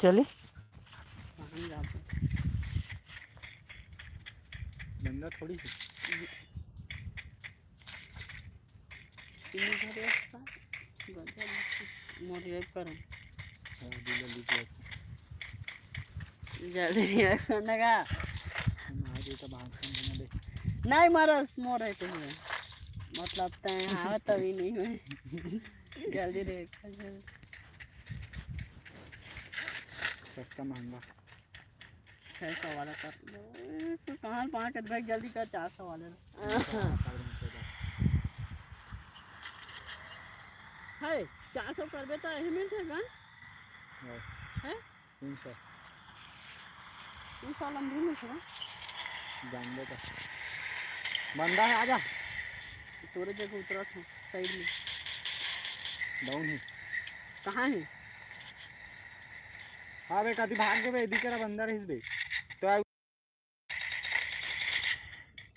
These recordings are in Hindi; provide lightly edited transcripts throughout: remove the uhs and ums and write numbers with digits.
चली बंदा थोड़ी नहीं मरस मोर है तुम्हें मतलब तय हाँ तभी नहीं हुए जल्दी देख सस्ता महंगा 600 वाला कर तो कहाँ 5 भाई जल्दी कर 400 वाले है 400 कर बेटा यही मिलते है गन है 300 लंबी में था जान दे तो बंदा है आजा तोरे जगह उतरा था साइड में डाउन है कहाँ है हाँ बे कभी भाग के बे दिख रहा बंदा रही बे तो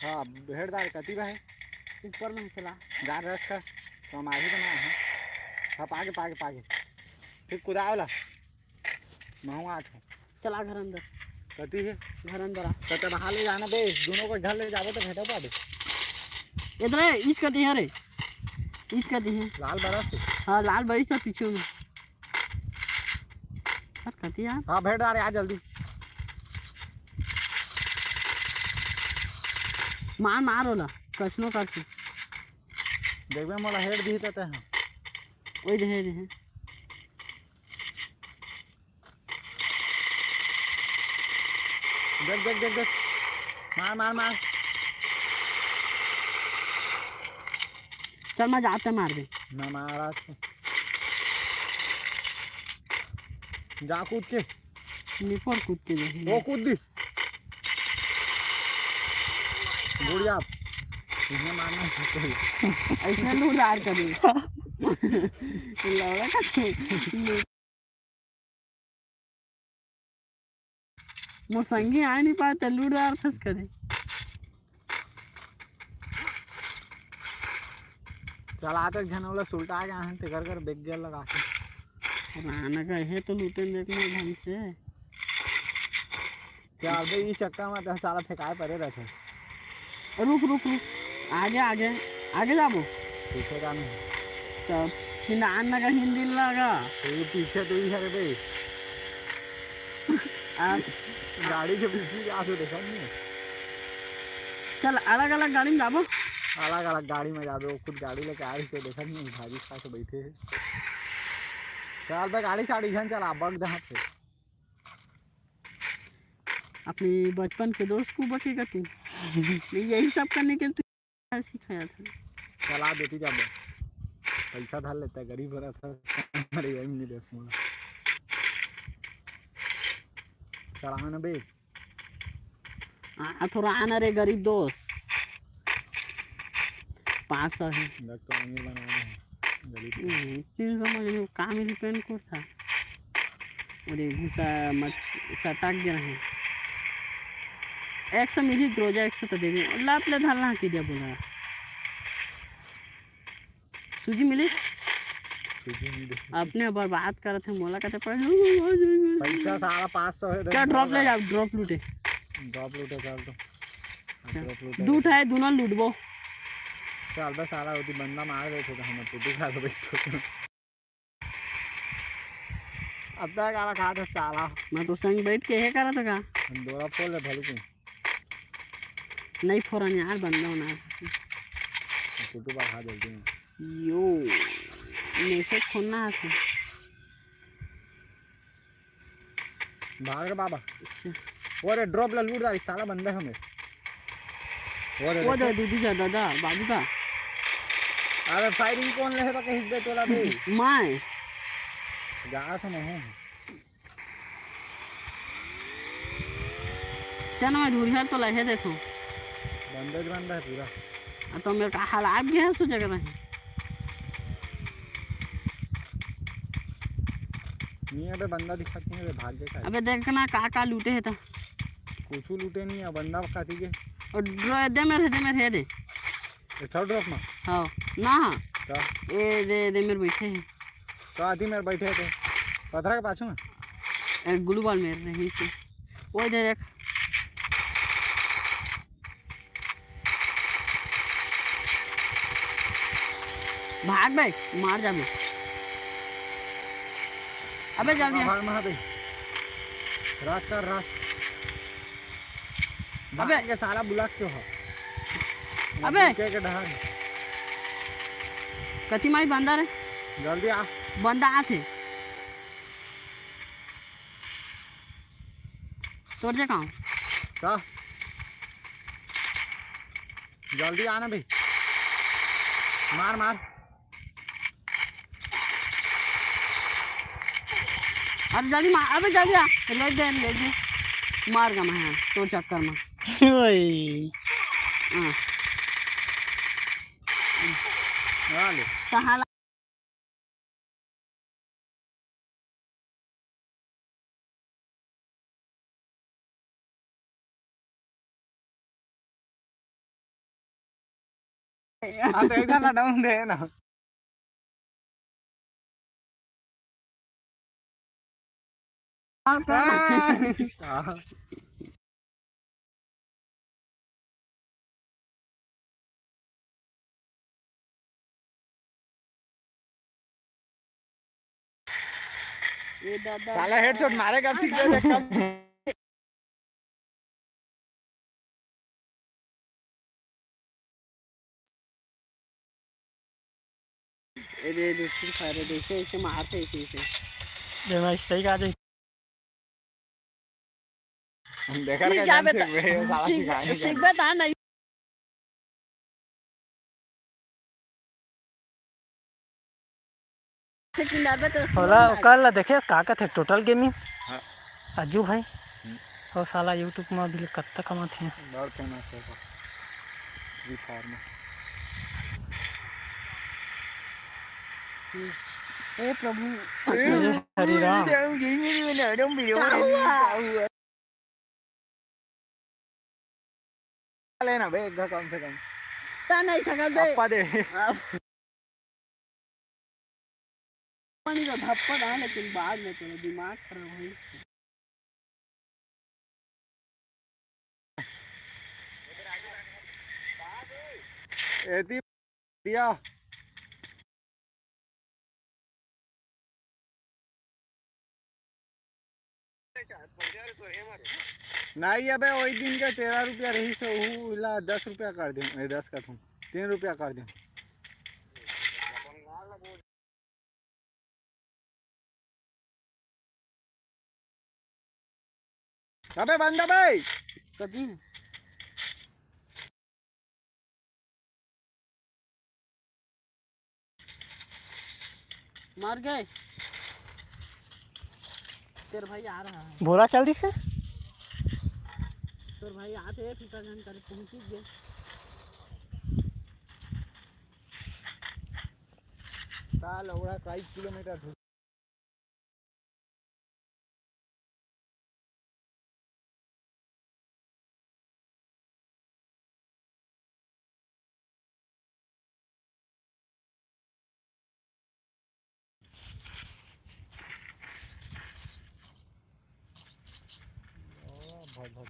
हाँ भेड़दार कति बा है ऊपर में चला गार रस का तो हम आगे बना है हाँ पागे फिर कुदावला महंगा आठ चला घर अंदर कति है घर अंदर आ तो बाहर ले जाना बे दोनों को घर ले जाओ तो भेटो पाबे इधर है ईच कती है रे ईच कती है लाल बरस हाँ लाल बड़ी सा पीछे में सर कती यार हाँ भेड़दार आ जल्दी मार होला कसनो करके देखबे मोला हेड दी तो है ओई दे देख मार चल मैं जाते मार दे ना मारा जा कूद के निपर कूद के वो कूद दिस बुढ़िया इन्हें मारना है ऐसे लूट कर दे लौड़ा का मोर संगी आ नहीं पाते लूट फंस करे चला तो झनौला सुलटा गया है ते कर बेग गया लगा के राना का है तो लूटे देखना ढंग से क्या अबे ये चक्का में तो साला फेंकाए पड़े रखे रुक आगे जाबो पीछे का नहीं तब हिंदान का हिंदी लगा तो पीछे तो ही है बे गाड़ी के पीछे क्या तो देखा नहीं चल अलग अलग गाड़ी में जाबो अलग गाड़ी में जाबे वो खुद गाड़ी लेके आई तो देखा नहीं भाजी खा के बैठे है चल बे गाड़ी साड़ी घन चला बग दे हाथ से अपनी बचपन के दोस्त को बकेगा तू यही सब करने के लिए सिखाया था चला देती जाबे पैसा धर लेता है गरीब हो रहा था अरे यही नहीं दे मोला चलाना बे थोड़ा आना रे गरीब दोस्त 500 है लग तो अमीर बनाना है गरीब 300 में काम ही पेन कोड था और एक घुसा मत सटक गया है 100 मिली रोजा 100 तो देवी लाप ले धरना की दिया बोला सूजी मिली अपने बर्बाद कर थे मोला कहते पैसा सारा 500 है क्या ड्रॉप ले जाओ ड्रॉप लूटे चल तो दूठ है दोनों लूटबो चल बस सारा होती बंदा मार रहे थे तो हम पुटी खा के बैठो अब तक आला खा था साला मैं तो संग बैठ के है करा था का हम दोरा फोड़ ले भले को नहीं फोरन यार बंदा होना पुटू बा खा देते हैं यो मैसेज खोलना है भाग रे बाबा वो रे ड्रॉप ला लूट दाई साला बंदा हमें वो जो दीदी जा दादा बाबू का अरे फायरिंग कौन ले बा कहीं बे तोला बे मैं जा तो नहीं चना मैं धूरी तो लहे देखो बंदा है पूरा तो मेरे का हालात भी है सोचा कर रहे नहीं अबे बंदा दिखाती है भाग गया अबे देखना का लूटे है तो कुछ लूटे नहीं है बंदा खाती के और दे मेरे दे थर्ड ड्रॉप में हाँ ना क्या ए दे मेरे बैठे हैं तो आती मेरे बैठे थे पत्थर के पाछू में ग्लू बॉल मेर रही से वो दे देख भाग बे मार जा बे अबे जल्दी आ। भाग वहाँ पे रास कर रास अबे के साला बुलाक क्यों हो अबे के ढहार कति माई बंदा रे जल्दी आ बंदा आथे तोड़ जे कहाँ का जल्दी आना भाई मार मार अरे जल्दी मार अबे जल्दी आ ले दे मार गा मैं तो चक्कर में ओए हाँ ले कहाँ तो इधर ना डाउन दे ना ये दादा साला हेडशॉट मारेगा सीख दे कम ये दूसरी फायर ऐसे ऐसे मारते ऐसे ऐसे जब मैं स्ट्राइक आ जाए बेकार का जान से वे साला सिखाने का सीख बता नहीं होला कल देखे का थे टोटल गेमिंग हाँ। अज्जू भाई और साला यूट्यूब में भी कत्ता कमाते हैं बहुत फेमस है फ्री फायर में ए प्रभु हरी राम लेना बे कम से कम ता नहीं सकल दे अपा दे पानी का थप्पड़ आ लेकिन बाद में तेरा दिमाग खराब हो एती दिया नहीं अबे वही दिन के 13 रुपया रही से वो इला 10 रुपया कर दे 10 का तुम 3 रुपया कर दे अबे बंदा भाई कभी मर गए तेरे भाई आ रहा है बोला जल्दी से तेरे भाई आते फिकर जन कर पहुंच गए साल ओड़ा 22 किलोमीटर दूर बहुत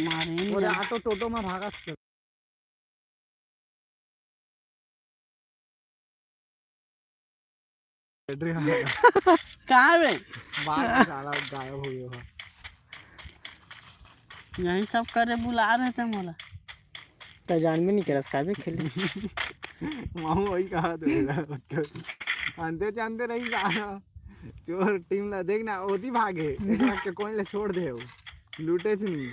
मारे और ऑटो टोटो में भागा कहाँ में बाहर साला गायब हो गया यही सब करे बुला रहे थे मोला तो जान भी नहीं कर रहा भी खेली मामू वही कहा तो अंधे जानते रही साला चोर टीम ला देखना ओदी भागे के कोई ले छोड़ दे वो लूटे थे नहीं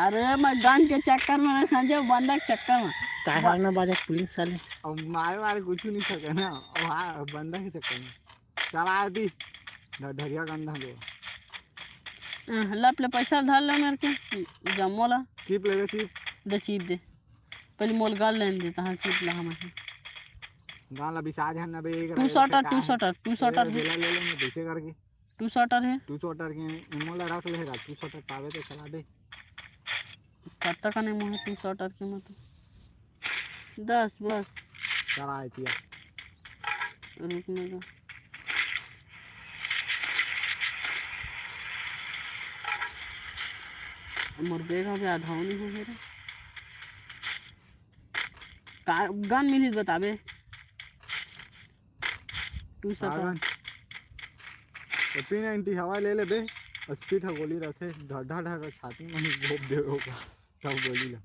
अरे मैं गन के चक्कर में नहीं समझे बंदा के चक्कर में काय हाल में बाजा पुलिस वाले अब मारे मारे कुछ नहीं सके ना वहाँ बंदा के चक्कर में चला आती ढरिया गंदा दो लप ले पैसा धर ले मेरे के जम्मो ला चिप ले चिप दे चीप दे पहले मोल गल लेन दे तहाँ चीप ला हमें गाला बिसाज है ना बे एक टू शॉटर ले ले ले पीछे करके टू शॉटर है तू शॉटर के मोला रख लेगा तू शॉटर पावे तो चला दे कत्ता का नहीं मुझे टू शॉटर की मत 10 बस चला आई थी रुकने का मोर बैग हो गया आधा नहीं हो गया का गन मिली बताबे टू शॉटर P90 हवा ले ले बे 80 ठा गोली रहते ढाढा ढाढा छाती में घोप दे होगा सब गोली ला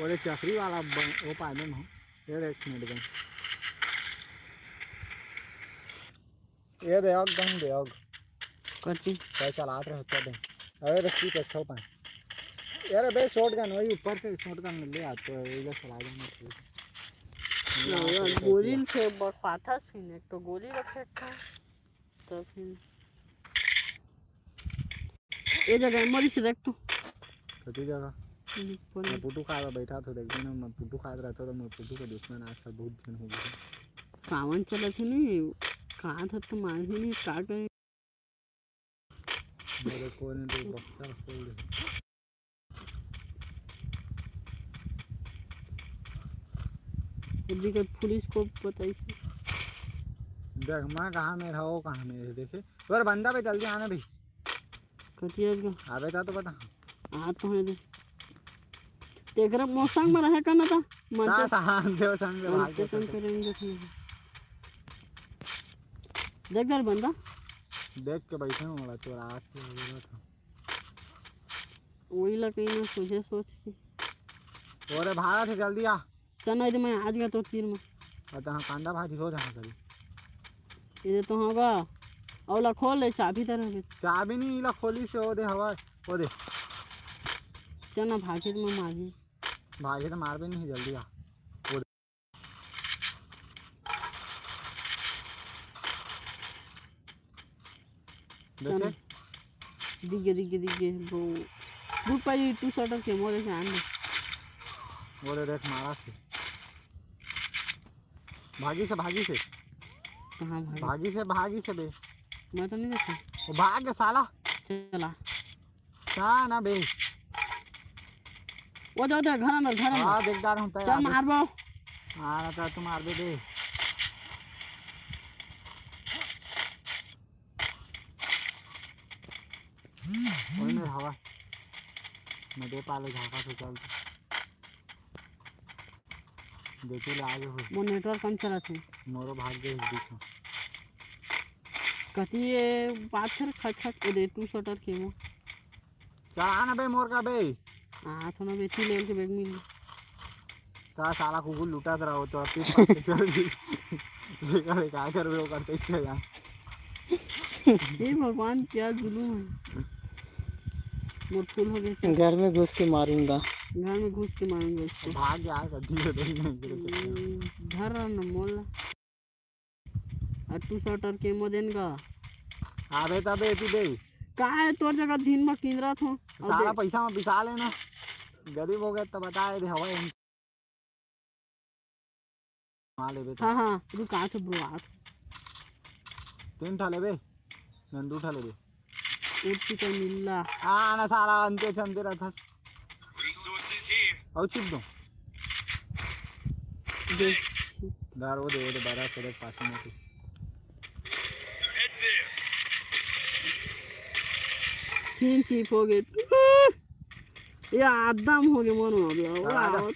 और एक चक्री वाला वो पाने में ये एक मिनट गन ये दे आग गन दे आग कच्ची क्या चलाते रहे तो दे अरे रस्सी पे छो पाए यार बे शॉट गन वही ऊपर से शॉट गन मिल ले आते हैं ये चला देना गोली से पाथा फिर एक तो गोली रखे था तो फिर ये जगह मरी से देख तू कती जगह मैं पुटू खा रहा बैठा था देख ना मैं पुटू खा रहा था तो मैं पुटू का दुश्मन आज का बहुत दिन हो गया सावन चला थी नहीं कहाँ था तो मार ही नहीं काट गए मेरे को ने तो बक्सा खोल दे दिक्कत पुलिस को पता ही देख मैं कहाँ में रहा हो कहाँ में देखे और बंदा पे जल्दी आना भाई कटिया का आवे था तो बता आ तो है दे तेरा मौसम में रहे करना था सा सा देव संग भाग के कम करेंगे देख दर बंदा देख के बैठे हूँ वाला चोर आग के लगा था वही लगे ना सोचे सोच के और भागा थे जल्दी आ चल नहीं मैं आज गया तो तीर में पता हाँ कांदा भाजी हो जाना कभी ये तो होगा औला खोल ले चाबी तरह चाबी नहीं इला खोली से हो दे हवा हो दे चल ना भागे में मारी भागे तो मार भी नहीं जल्दी आ हो दे देखे दिगे वो रुक पाई टू शॉटर के मोरे से आने वो देख मारा से भागी से कहाँ भागी से बे मैं तो नहीं देखा वो भाग गया साला चला क्या ना बे वो दो घर अंदर हाँ देखदार हूँ चल मार बो मारा था तुम मार दे वही मेरे हवा मैं दे पाले झाका से चल देखी ले आगे हो वो नेटवर्क कम चला थे मोरो भाग गए इस बीच में कती ये बात कर खट दे टू शॉटर के वो चल आना बे मोर का बे हाँ थोड़ा बेची ले के बैग मिल ता साला कुकुर लुटा रहा हो तो अपनी पास चल लेकर क्या कर रहे हो करते इच्छा यार ये भगवान क्या जुलूम है मोर फुल हो गया घर में घुस के मारूंगा घर में घुस के मारूंगा इसको भाग यार कभी तो नहीं घर न मोल टू शॉटर के मोदेन का आवे तबे तू दे का है तोर जगह दिन में किंदरा थो सारा पैसा में बिसा लेना गरीब हो गए तो बताए दे हवा मां ले बे हाँ रुक आ तो ब्रो आ 3 ठा ले बे नंदू ठा ले बे उठ के मिलला ना साला अंते चंदे रहता और चिप दो दार वो दे बड़ा सड़क पास में तीन चिप हो गए ये आदम हो गए मनो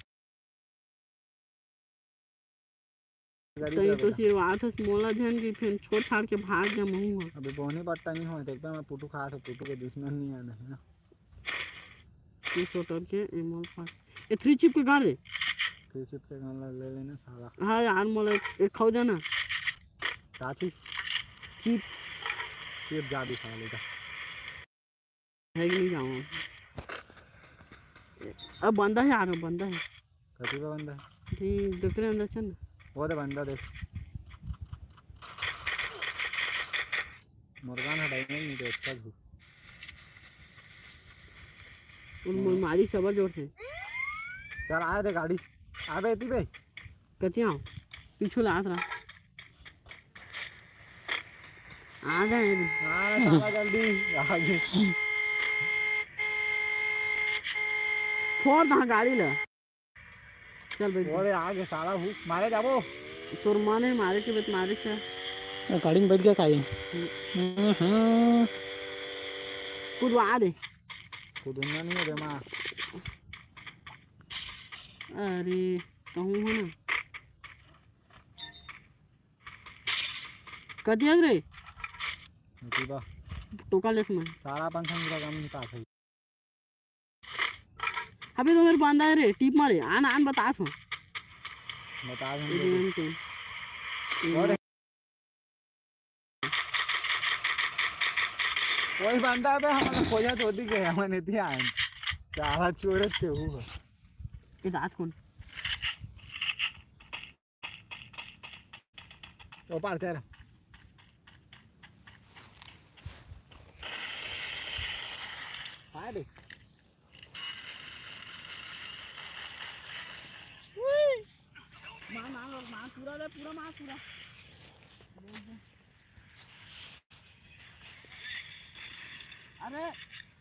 अभी तो सिर्फ आथस मोला जन की फिर छोड़ छाड़ के भाग गया महू अभी बोनी पट्टा नहीं हो देखता मैं पुटू खा था पुटू के दुश्मन नहीं आना है ना टू शॉटर के एमोल पास ये 3 चिप के गारे 3 चिप के गाना ले लेना साला हाँ यार मोला एक खाओ देना साथी चिप जा भी खा लेगा है कि नहीं जाऊँ अब बंदा है यार बंदा है कभी का बंदा ठीक दूसरे अंदर चल ना वो दे बंदा देख मुर्गा ना डाइनिंग नहीं देखता और मारी सबर जोर से चल आए थे गाड़ी आबे इतनी बे कतिया पीछू लात रहा आ गए हाँ साला जल्दी आगे फोड़ दहा गाड़ी ला चल बैठ बोले आगे साला हूँ मारे जाबो तोर मन है मारे के बेट मारे से गाड़ी में बैठ गया काई कूदवा दे खुदूंगा नहीं है माँ अरे कहूँ हो ना कतिया रे मुसीबा टोका लेस में सारा पंचम का काम नहीं पास है अबे तो मेरे बांधा है रे टीप मारे आन आन बता सो बता और कोई बंदा पे हमारा खोजा तो होती के हमने थी आए सारा चोरत के हुआ ये दांत कौन तो पार तेरा आए मां पूरा रे पूरा मां पूरा अरे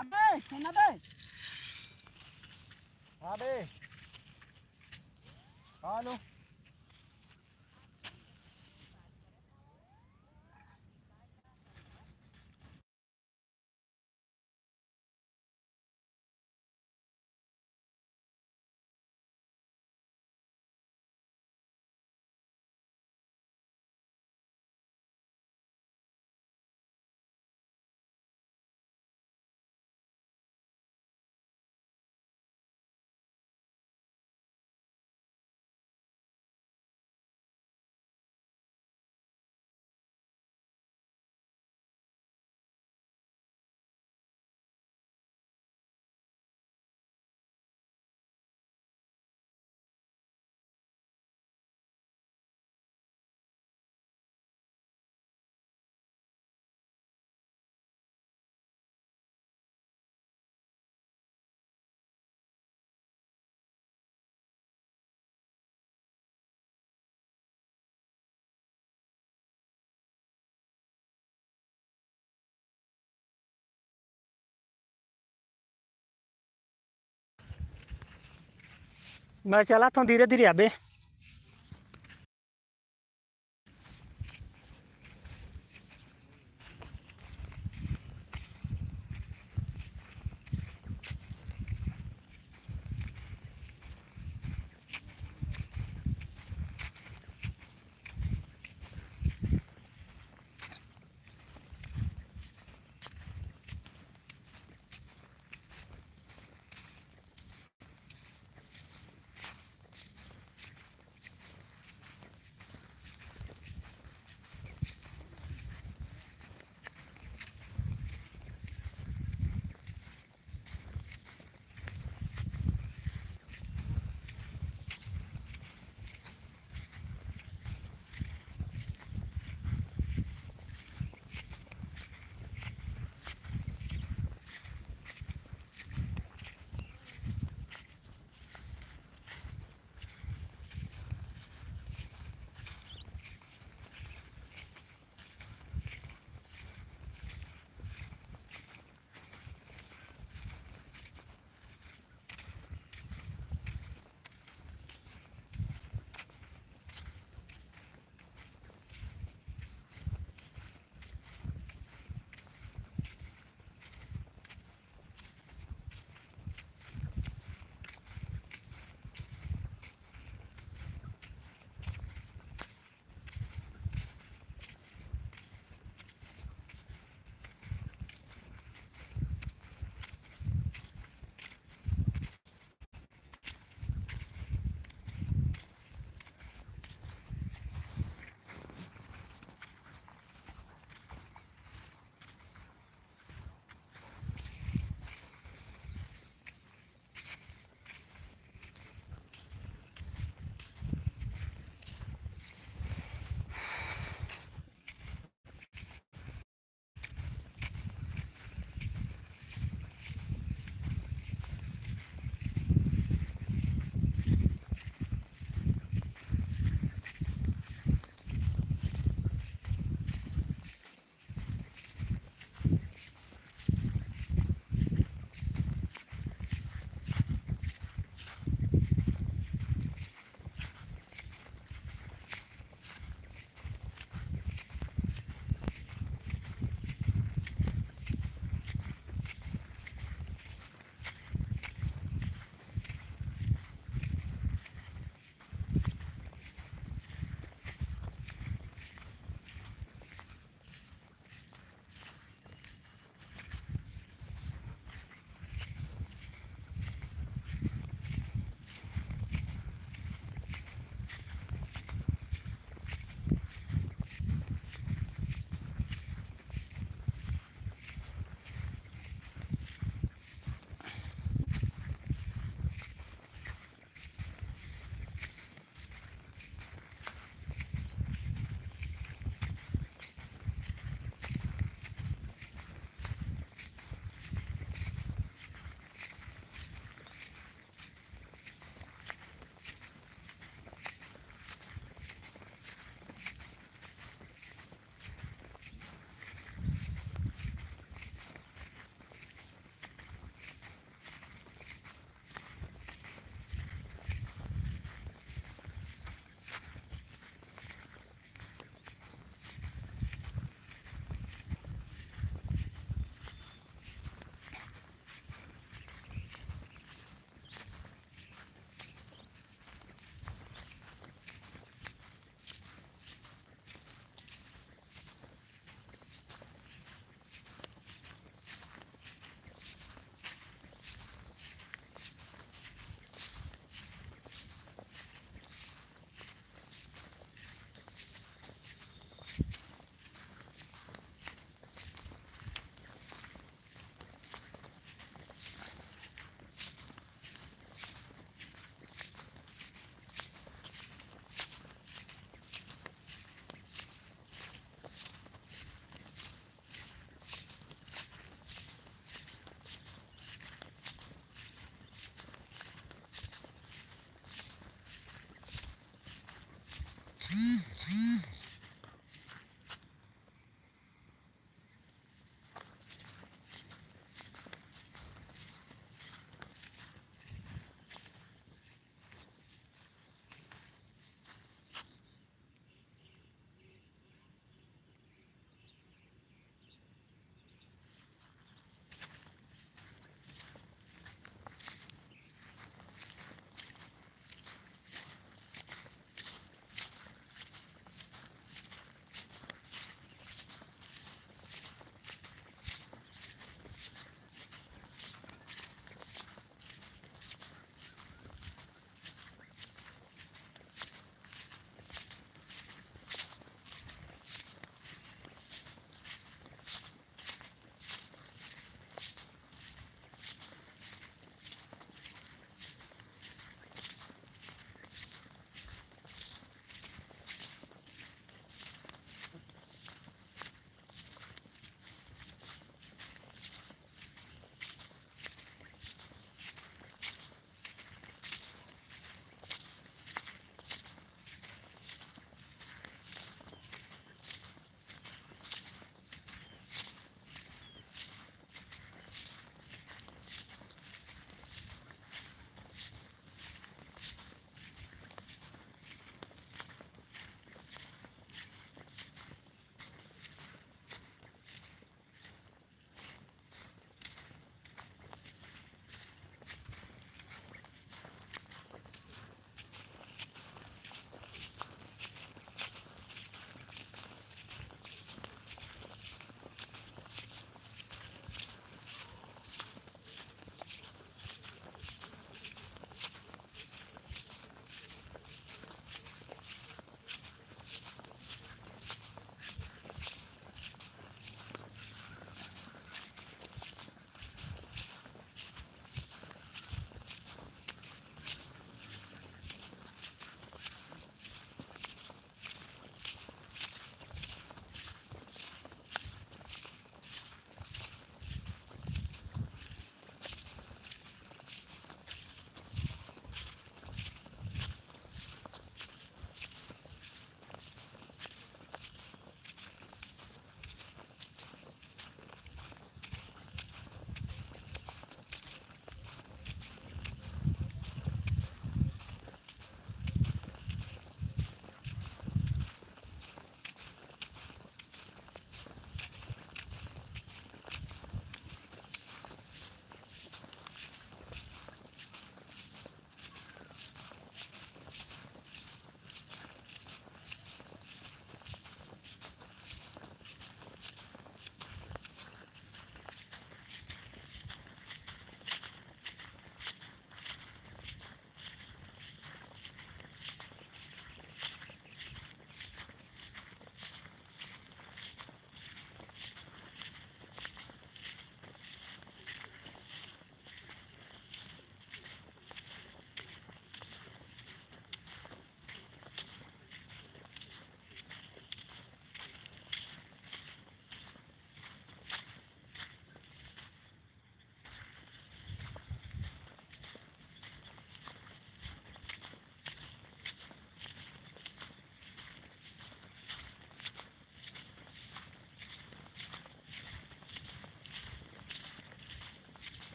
अबे सुन बे अबे हेलो मैं चला था धीरे धीरे अबे